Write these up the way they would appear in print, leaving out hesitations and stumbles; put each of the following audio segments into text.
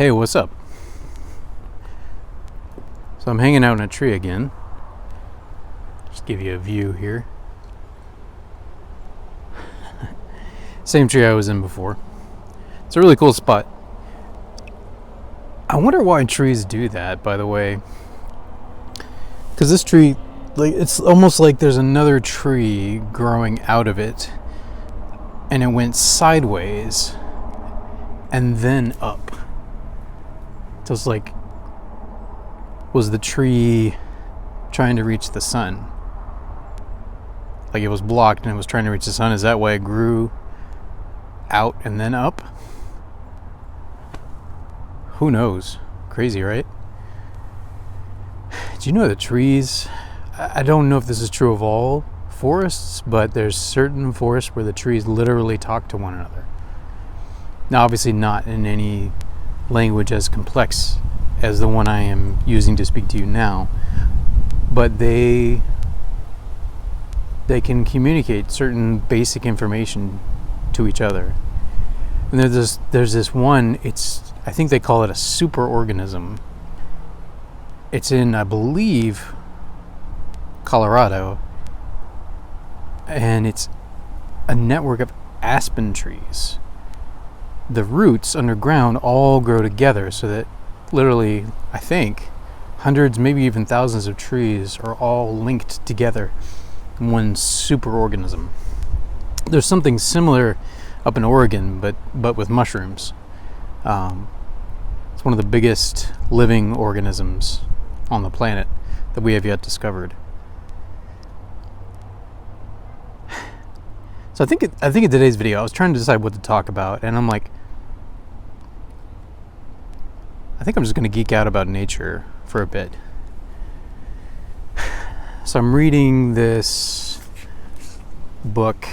Hey, what's up? So I'm hanging out in a tree again. Just give you a view here. Same tree I was in before. It's a really cool spot. I wonder why trees do that, by the way. Because this tree, it's almost like there's another tree growing out of it, and it went sideways and then up. So it's like, was the tree trying to reach the sun? Like it was blocked and it was trying to reach the sun. Is that why it grew out and then up? Who knows? Crazy, right? Do you know that trees, I don't know if this is true of all forests, but there's certain forests where the trees literally talk to one another. Now, obviously not in any language as complex as the one I am using to speak to you now, but they can communicate certain basic information to each other. And there's this one, I think they call it a superorganism. It's in, I believe, Colorado, and it's a network of aspen trees. The roots underground all grow together so that literally, I think, hundreds, maybe even thousands of trees are all linked together in one superorganism. There's something similar up in Oregon, but with mushrooms. It's one of the biggest living organisms on the planet that we have yet discovered. So I think in today's video, I was trying to decide what to talk about, and I'm like, I think I'm just going to geek out about nature for a bit. So I'm reading this book.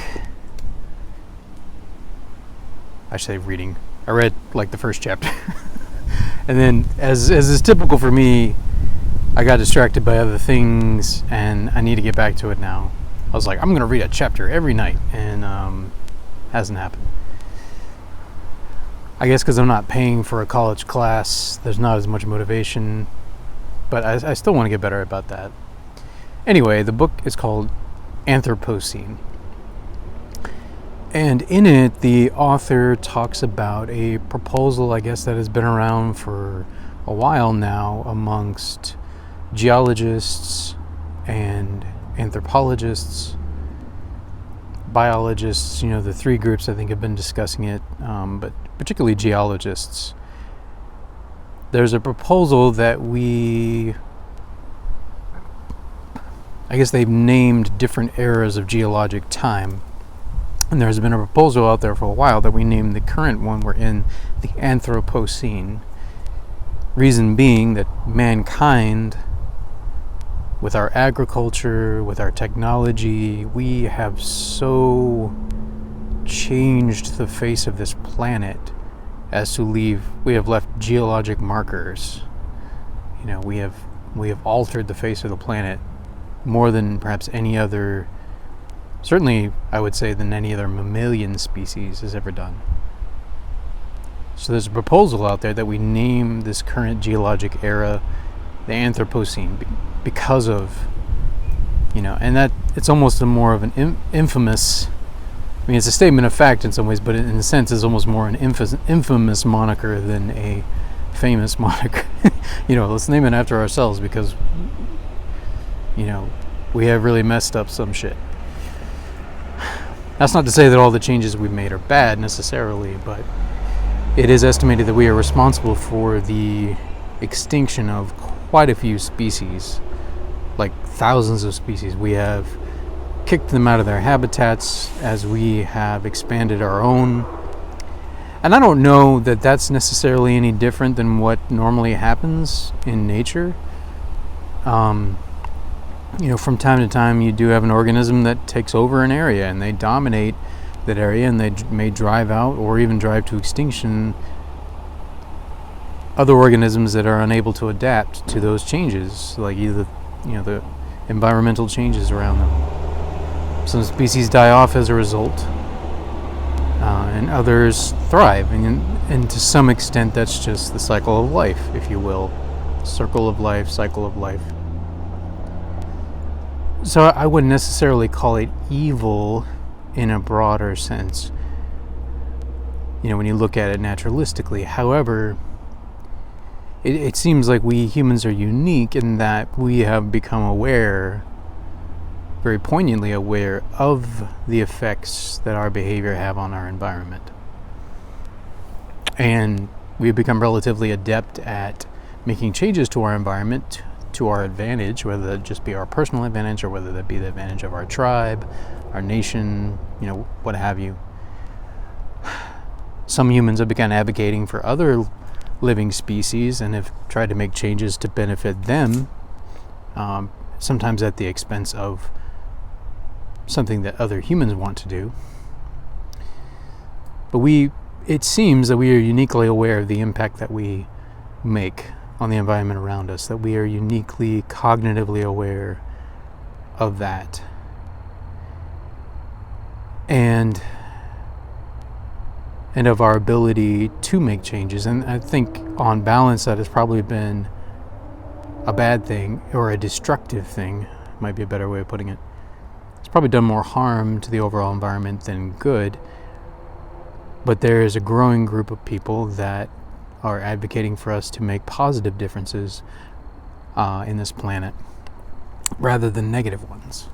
I say reading. I read like the first chapter. And then, as is typical for me, I got distracted by other things, and I need to get back to it now. I was like, I'm going to read a chapter every night, and hasn't happened. I guess because I'm not paying for a college class, there's not as much motivation, but I still want to get better about that. Anyway, the book is called Anthropocene. And in it, the author talks about a proposal, I guess, that has been around for a while now amongst geologists and anthropologists, biologists, the three groups I think have been discussing it, but particularly geologists. There's a proposal that I guess they've named different eras of geologic time. And there's been a proposal out there for a while that we name the current one we're in the Anthropocene. Reason being that mankind, with our agriculture, with our technology, we have so changed the face of this planet as to we have left geologic markers. We have altered the face of the planet more than perhaps any other, certainly I would say than any other mammalian species has ever done. So there's a proposal out there that we name this current geologic era the Anthropocene because of, and that it's almost more of an infamous, it's a statement of fact in some ways, but in a sense is almost more an infamous moniker than a famous moniker. Let's name it after ourselves because, we have really messed up some shit. That's not to say that all the changes we've made are bad necessarily, but it is estimated that we are responsible for the extinction of quite a few species, like thousands of species. We have kicked them out of their habitats as we have expanded our own. And I don't know that that's necessarily any different than what normally happens in nature. From time to time you do have an organism that takes over an area and they dominate that area, and they may drive out or even drive to extinction other organisms that are unable to adapt to those changes, like either the environmental changes around them. Some species die off as a result. and others thrive. And to some extent, that's just the cycle of life, if you will. Circle of life, cycle of life. So I wouldn't necessarily call it evil in a broader sense, when you look at it naturalistically. However, it seems like we humans are unique in that we have become aware, very poignantly aware, of the effects that our behavior have on our environment. And we've become relatively adept at making changes to our environment to our advantage, whether that just be our personal advantage or whether that be the advantage of our tribe, our nation, what have you. Some humans have begun advocating for other living species and have tried to make changes to benefit them, sometimes at the expense of something that other humans want to do. But it seems that we are uniquely aware of the impact that we make on the environment around us, that we are uniquely cognitively aware of that. And of our ability to make changes. And I think on balance that has probably been a bad thing, or a destructive thing, might be a better way of putting it. It's probably done more harm to the overall environment than good. But there is a growing group of people that are advocating for us to make positive differences in this planet rather than negative ones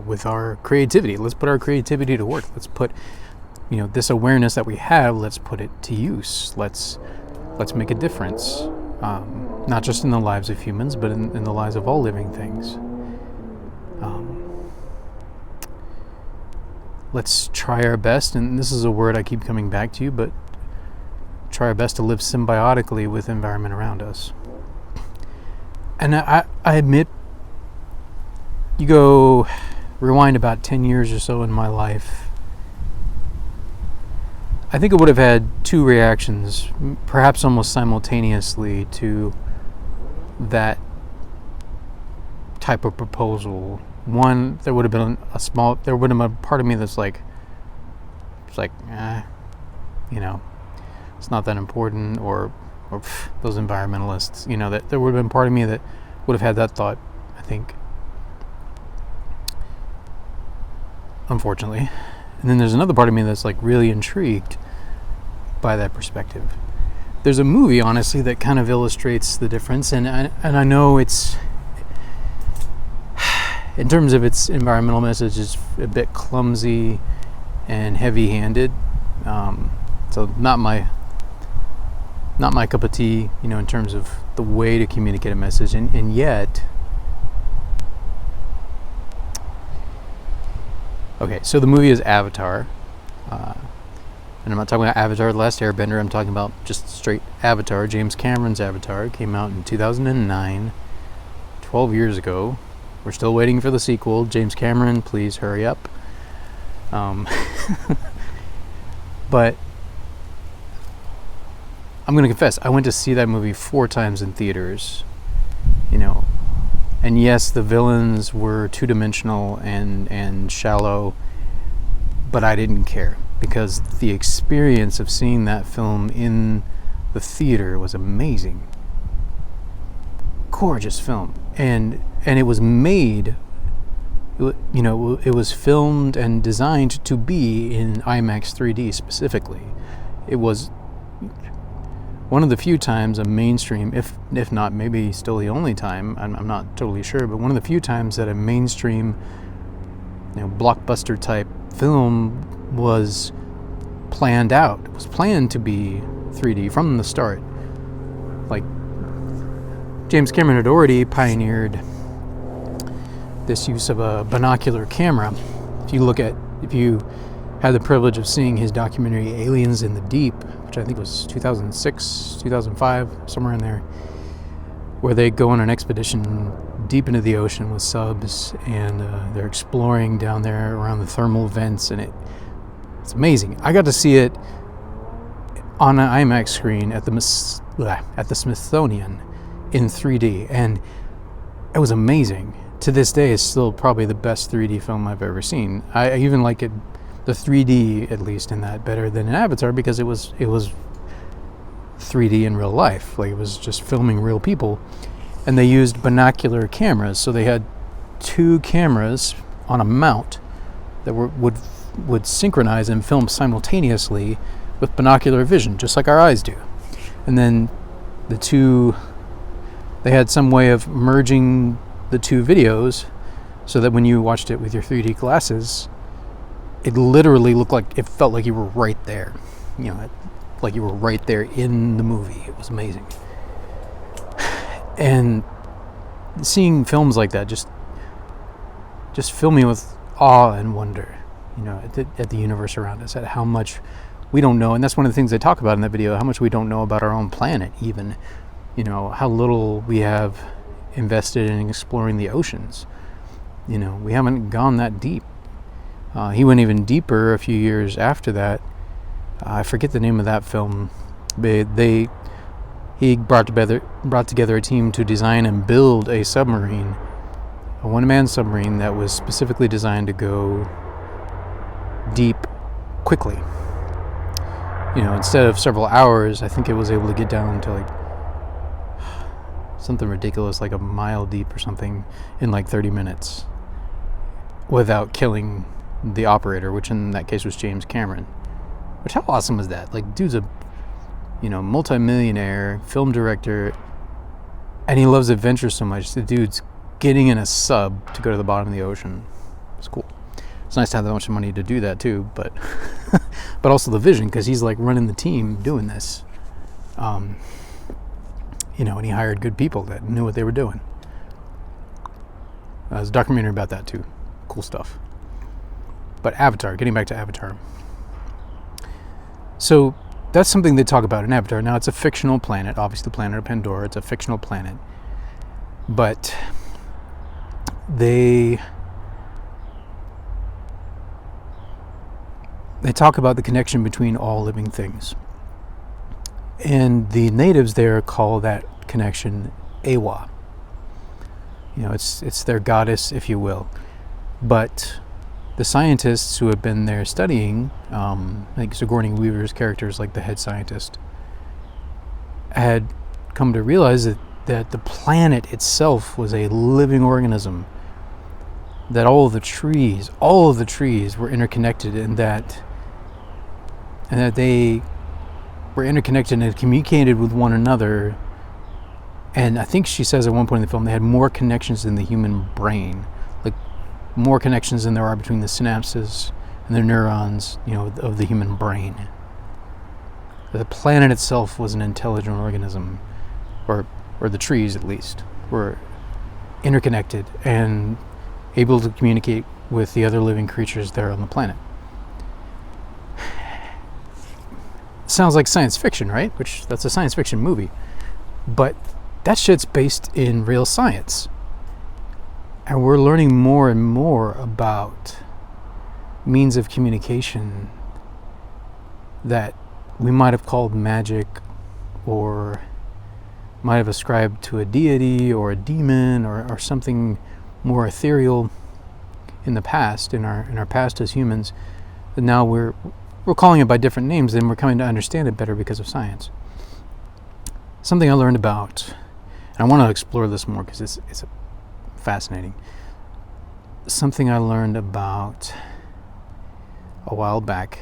with our creativity. Let's put our creativity to work. Let's put this awareness that we have, let's put it to use. Let's make a difference, not just in the lives of humans, but in the lives of all living things. Let's try our best, and this is a word I keep coming back to, but try our best to live symbiotically with the environment around us. And I admit, you go rewind about 10 years or so in my life, I think I would have had two reactions, perhaps almost simultaneously, to that type of proposal. One, there would have been a part of me that's it's not that important, or those environmentalists, that there would have been part of me that would have had that thought, I think, unfortunately. And then there's another part of me that's really intrigued by that perspective. There's a movie, honestly, that kind of illustrates the difference, and I know it's, in terms of its environmental message, is a bit clumsy and heavy-handed. So not my cup of tea, in terms of the way to communicate a message, and yet. Okay, so the movie is Avatar, and I'm not talking about Avatar: The Last Airbender. I'm talking about just straight Avatar. James Cameron's Avatar came out in 2009, 12 years ago. We're still waiting for the sequel. James Cameron, please hurry up. But I'm going to confess, I went to see that movie 4 times in theaters, and yes, the villains were two-dimensional and shallow, but I didn't care, because the experience of seeing that film in the theater was amazing. Gorgeous film. And it was made, it was filmed and designed to be in IMAX 3D specifically. It was one of the few times a mainstream, if not maybe still the only time, I'm not totally sure, but one of the few times that a mainstream, blockbuster type film was planned out. It was planned to be 3D from the start. James Cameron had already pioneered this use of a binocular camera. If you had the privilege of seeing his documentary Aliens in the Deep, which I think was 2006, 2005, somewhere in there, where they go on an expedition deep into the ocean with subs, and they're exploring down there around the thermal vents, and it's amazing. I got to see it on an IMAX screen at the Smithsonian in 3D, and it was amazing. To this day, it's still probably the best 3D film I've ever seen. I even like it the 3D, at least in that, better than in Avatar, because it was 3D in real life. Like, it was just filming real people. And they used binocular cameras, so they had 2 cameras on a mount that would synchronize and film simultaneously with binocular vision, just like our eyes do. And then they had some way of merging the 2 videos so that when you watched it with your 3D glasses, it literally it felt like you were right there. Like you were right there in the movie. It was amazing. And seeing films like that just fill me with awe and wonder, at the universe around us, at how much we don't know. And that's one of the things they talk about in that video, how much we don't know about our own planet, even. How little we have invested in exploring the oceans. We haven't gone that deep. He went even deeper a few years after that. I forget the name of that film. He brought together a team to design and build a submarine, a one-man submarine that was specifically designed to go deep quickly. Instead of several hours, I think it was able to get down to like something ridiculous, like a mile deep or something, in like 30 minutes without killing the operator, which in that case was James Cameron. Which, how awesome is that? Like, dude's a multi-millionaire film director, and he loves adventure so much. The dude's getting in a sub to go to the bottom of the ocean. It's cool. It's nice to have that much money to do that too, but but also the vision, because he's like running the team doing this. And he hired good people that knew what they were doing. There's a documentary about that too. Cool stuff. But Avatar, getting back to Avatar. So that's something they talk about in Avatar. Now, it's a fictional planet, obviously the planet of Pandora. It's a fictional planet. But they talk about the connection between all living things. And the natives there call that connection Awa. It's their goddess, if you will. But the scientists who have been there studying, like Sigourney Weaver's characters, like the head scientist, had come to realize that the planet itself was a living organism, that all of the trees were interconnected, and that they were interconnected and communicated with one another. And I think she says at one point in the film they had more connections than the human brain, like more connections than there are between the synapses and the neurons, of the human brain. The planet itself was an intelligent organism, or the trees at least, were interconnected and able to communicate with the other living creatures there on the planet. Sounds like science fiction, right? Which, that's a science fiction movie. But that shit's based in real science. And we're learning more and more about means of communication that we might have called magic, or might have ascribed to a deity or a demon or something more ethereal in the past, in our past as humans. But now we're calling it by different names, and we're coming to understand it better because of science. Something I learned about, and I want to explore this more because it's fascinating. Something I learned about a while back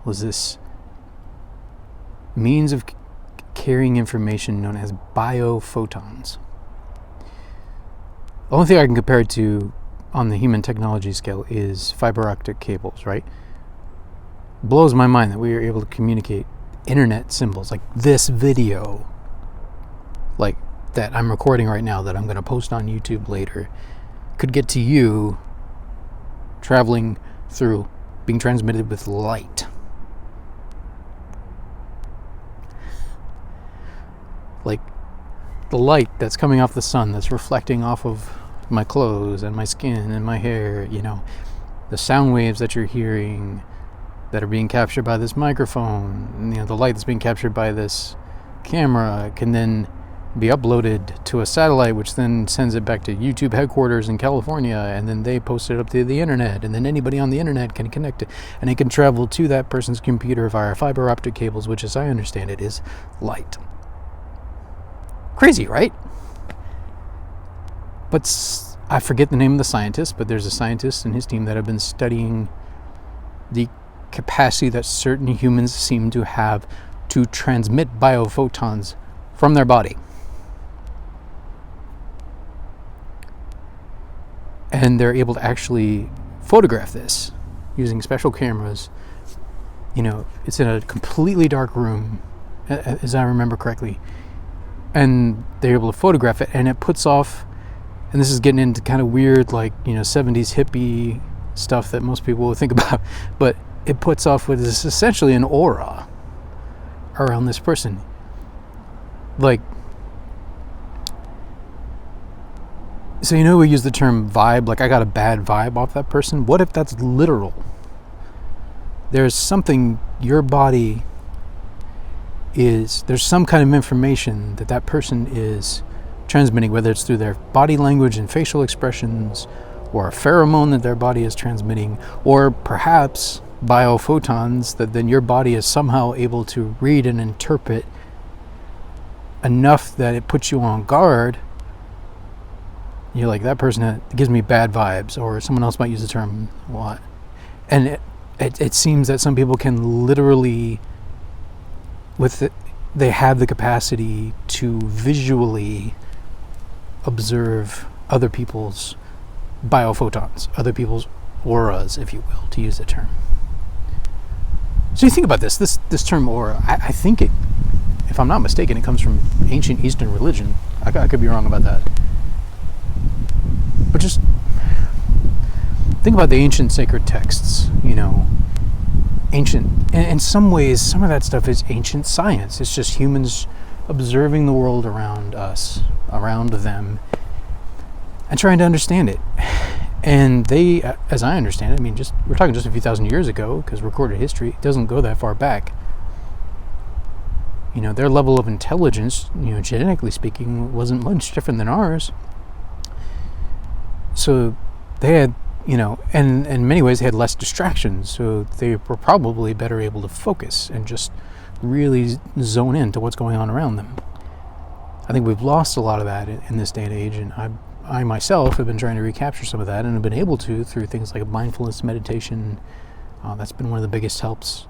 was this means of carrying information known as biophotons. The only thing I can compare it to on the human technology scale is fiber optic cables, right? Blows my mind that we are able to communicate internet symbols, like this video, like that I'm recording right now, that I'm going to post on YouTube later, could get to you traveling through, being transmitted with light. Like the light that's coming off the sun, that's reflecting off of my clothes and my skin and my hair, the sound waves that you're hearing that are being captured by this microphone, the light that's being captured by this camera can then be uploaded to a satellite, which then sends it back to YouTube headquarters in California, and then they post it up to the internet, and then anybody on the internet can connect it, and it can travel to that person's computer via fiber optic cables, which, as I understand it, is light. Crazy, right? But I forget the name of the scientist, but there's a scientist and his team that have been studying the capacity that certain humans seem to have to transmit biophotons from their body. And they're able to actually photograph this using special cameras. It's in a completely dark room, as I remember correctly. And they're able to photograph it, and it puts off, and this is getting into kind of weird, 70s hippie stuff that most people will think about, but it puts off what is essentially an aura around this person. So we use the term vibe, I got a bad vibe off that person. What if that's literal? There's something your body there's some kind of information that person is transmitting, whether it's through their body language and facial expressions, or a pheromone that their body is transmitting, or perhaps biophotons that then your body is somehow able to read and interpret enough that it puts you on guard. You're like, that person gives me bad vibes, or someone else might use the term what. And it seems that some people can literally, they have the capacity to visually observe other people's biophotons, other people's auras, if you will, to use the term. So you think about this term aura, I think it, if I'm not mistaken, it comes from ancient Eastern religion. I could be wrong about that. But just think about the ancient sacred texts, ancient, in some ways, some of that stuff is ancient science. It's just humans observing the world around us, around them, and trying to understand it. And they, as I understand it, we're talking just a few thousand years ago, because recorded history doesn't go that far back. Their level of intelligence, genetically speaking, wasn't much different than ours. So they had, and in many ways they had less distractions, so they were probably better able to focus and just really zone in to what's going on around them. I think we've lost a lot of that in this day and age, and I myself have been trying to recapture some of that, and have been able to through things like mindfulness meditation. That's been one of the biggest helps.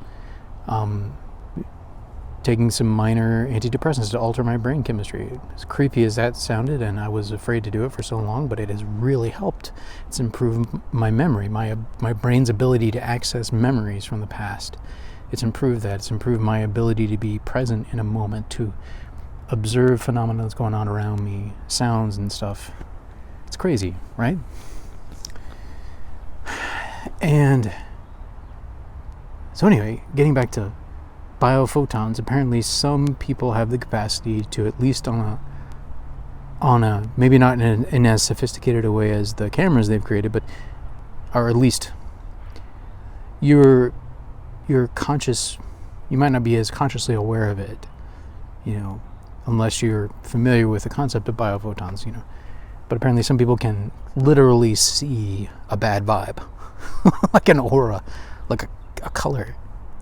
Taking some minor antidepressants to alter my brain chemistry. As creepy as that sounded, and I was afraid to do it for so long, but it has really helped. It's improved my memory, my brain's ability to access memories from the past. It's improved that. It's improved my ability to be present in a moment, to observe phenomena that's going on around me, sounds and stuff. It's crazy, right? And so anyway, getting back to biophotons, apparently some people have the capacity to, at least on a maybe not in as sophisticated a way as the cameras they've created, but or at least you're conscious. You might not be as consciously aware of it, unless you're familiar with the concept of biophotons, But apparently some people can literally see a bad vibe, like an aura, like a color.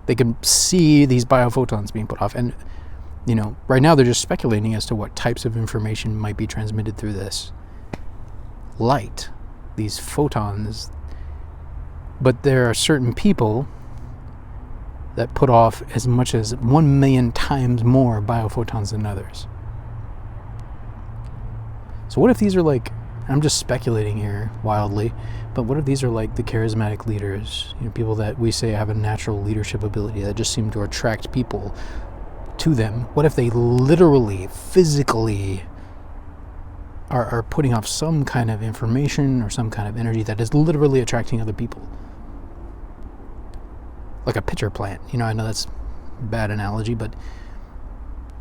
They can see these biophotons being put off. And, right now they're just speculating as to what types of information might be transmitted through this light, these photons. But there are certain people that put off as much as 1 million times more biophotons than others. So what if these are I'm just speculating here wildly, but what if these are the charismatic leaders, people that we say have a natural leadership ability that just seem to attract people to them? What if they literally, physically are putting off some kind of information or some kind of energy that is literally attracting other people? Like a pitcher plant. I know that's a bad analogy, but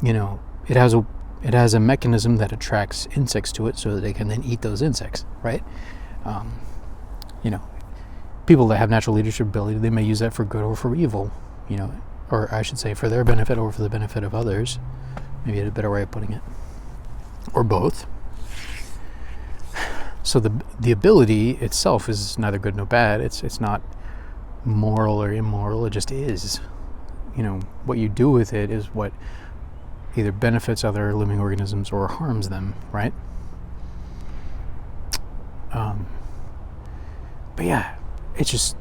it has a mechanism that attracts insects to it so that they can then eat those insects, right? People that have natural leadership ability, they may use that for good or for evil, or I should say for their benefit or for the benefit of others. Maybe a better way of putting it. or both. So the ability itself is neither good nor bad. It's not moral or immoral. It just is. What you do with it is what either benefits other living organisms or harms them, right? But yeah, it's just,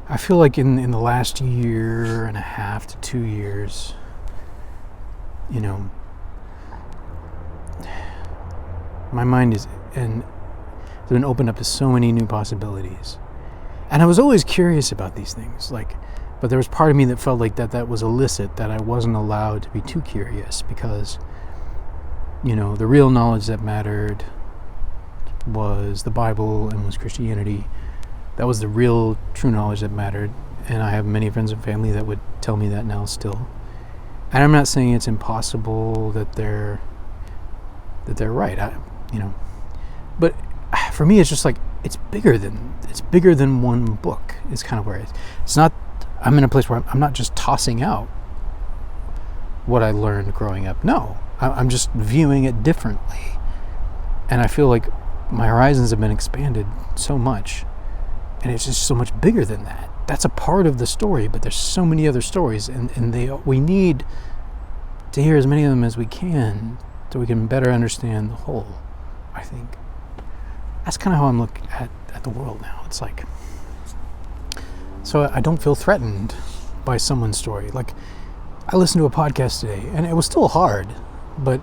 I feel like in the last year and a half to 2 years, my mind has been opened up to so many new possibilities. And I was always curious about these things, but there was part of me that felt like that was illicit, that I wasn't allowed to be too curious, because, the real knowledge that mattered was the Bible and was Christianity. That was the real true knowledge that mattered. And I have many friends and family that would tell me that now still. And I'm not saying it's impossible that they're right. But for me, it's just like, it's bigger than one book. Is kind of where it's not. I'm in a place where I'm not just tossing out what I learned growing up. No, I'm just viewing it differently, and I feel like my horizons have been expanded so much, and it's just so much bigger than that. That's a part of the story, but there's so many other stories, and we need to hear as many of them as we can, so we can better understand the whole. I think that's kind of how I'm looking at the world now. It's like, so I don't feel threatened by someone's story. Like, I listened to a podcast today, and it was still hard, but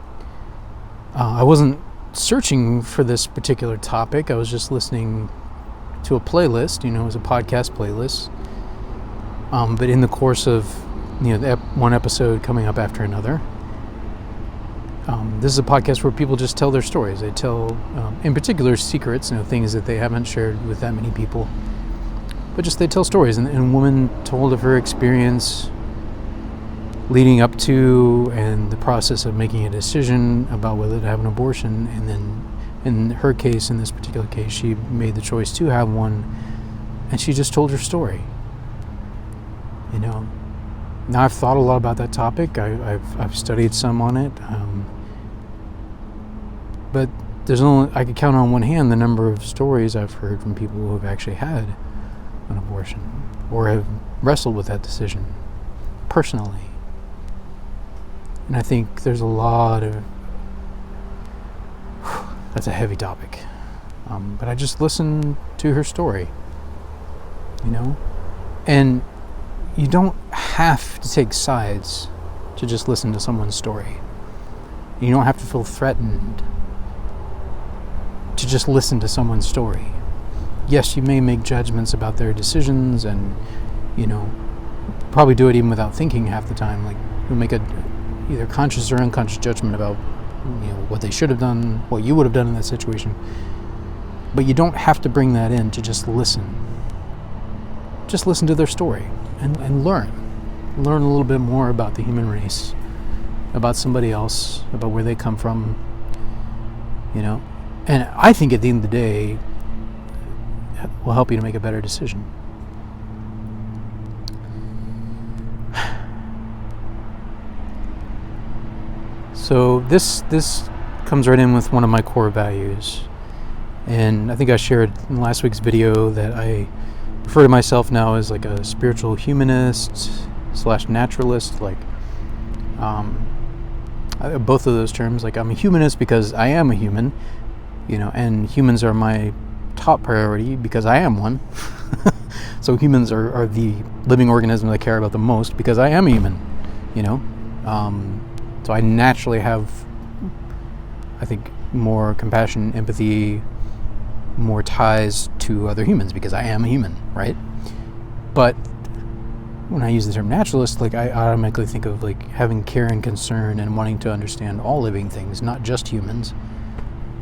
I wasn't searching for this particular topic. I was just listening to a playlist. It was a podcast playlist. But in the course of one episode coming up after another, this is a podcast where people just tell their stories. They tell, in particular, secrets, things that they haven't shared with that many people. But just they tell stories. And a woman told of her experience leading up to and the process of making a decision about whether to have an abortion. And then in her case, in this particular case, she made the choice to have one. And she just told her story. Now I've thought a lot about that topic. I've studied some on it. But I could count on one hand the number of stories I've heard from people who have actually had an abortion or have wrestled with that decision personally. And I think there's a lot of... That's a heavy topic. But I just listened to her story, And you don't have to take sides to just listen to someone's story. You don't have to feel threatened to just listen to someone's story. Yes, you may make judgments about their decisions, and probably do it even without thinking half the time. Like, you'll make a either conscious or unconscious judgment about what they should have done, what you would have done in that situation. But you don't have to bring that in to just listen. Just listen to their story and learn a little bit more about the human race, about somebody else, about where they come from, And I think at the end of the day, it will help you to make a better decision. So this comes right in with one of my core values. And I think I shared in last week's video that I refer to myself now as like a spiritual humanist / naturalist. Like, both of those terms. Like, I'm a humanist because I am a human, and humans are my top priority because I am one. So humans are the living organism I care about the most because I am a human, So I naturally have, I think, more compassion, empathy, more ties to other humans because I am a human, right? But when I use the term naturalist, like, I automatically think of like having care and concern and wanting to understand all living things, not just humans,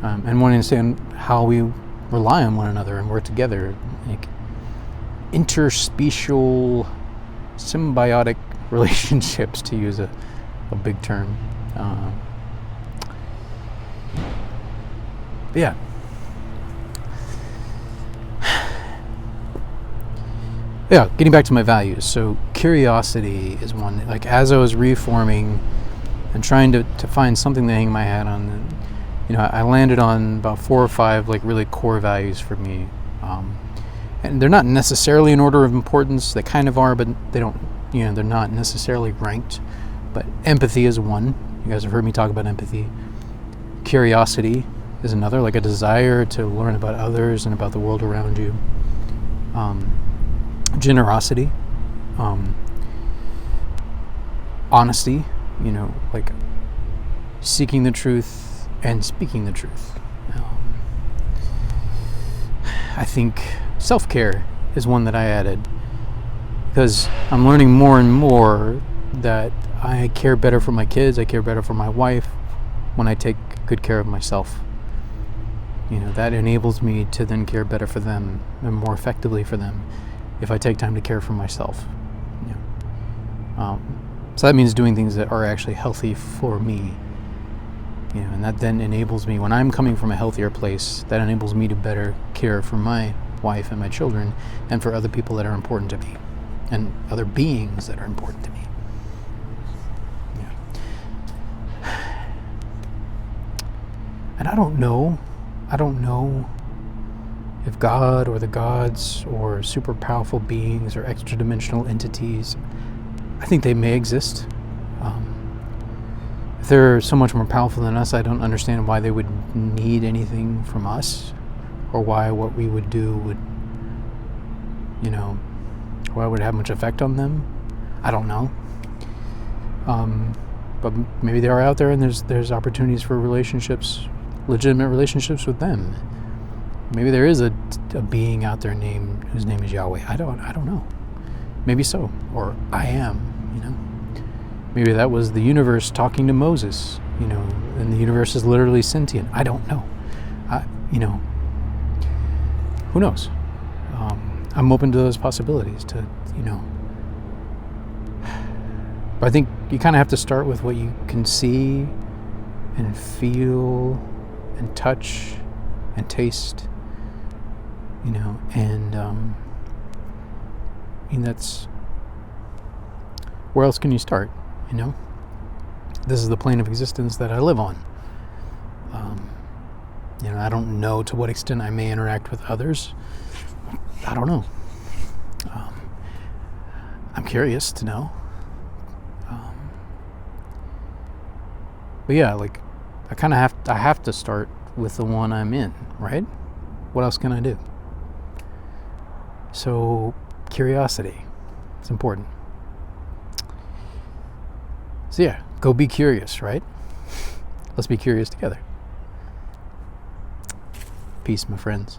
and wanting to understand how we rely on one another and work together, like interspecial, symbiotic relationships, to use a big term. But yeah. Yeah, getting back to my values. So curiosity is one. Like, as I was reforming and trying to find something to hang my hat on. And, I landed on about 4 or 5 like really core values for me, and they're not necessarily in order of importance. They kind of are, but they don't. They're not necessarily ranked. But empathy is one. You guys have heard me talk about empathy. Curiosity is another, like a desire to learn about others and about the world around you. Generosity, honesty, like seeking the truth and speaking the truth. I think self-care is one that I added, because I'm learning more and more that I care better for my kids, I care better for my wife when I take good care of myself. That enables me to then care better for them and more effectively for them if I take time to care for myself. So that means doing things that are actually healthy for me. And that then enables me, when I'm coming from a healthier place, that enables me to better care for my wife and my children and for other people that are important to me and other beings that are important to me. And I don't know if God or the gods or super powerful beings or extra dimensional entities, I think they may exist. If they're so much more powerful than us, I don't understand why they would need anything from us, or why what we would do would, why it would have much effect on them. I don't know. But maybe they are out there, and there's opportunities for relationships, legitimate relationships with them. Maybe there is a being out there whose name is Yahweh. I don't know. Maybe so, or I am. Maybe that was the universe talking to Moses. And the universe is literally sentient. I don't know. Who knows? I'm open to those possibilities. But I think you kind of have to start with what you can see and feel and touch and taste, and that's, where else can you start? This is the plane of existence that I live on. I don't know to what extent I may interact with others. I don't know. I'm curious to know. But yeah, like, I have to start with the one I'm in, right? What else can I do? So, curiosity. It's important. So yeah, go be curious, right? Let's be curious together. Peace, my friends.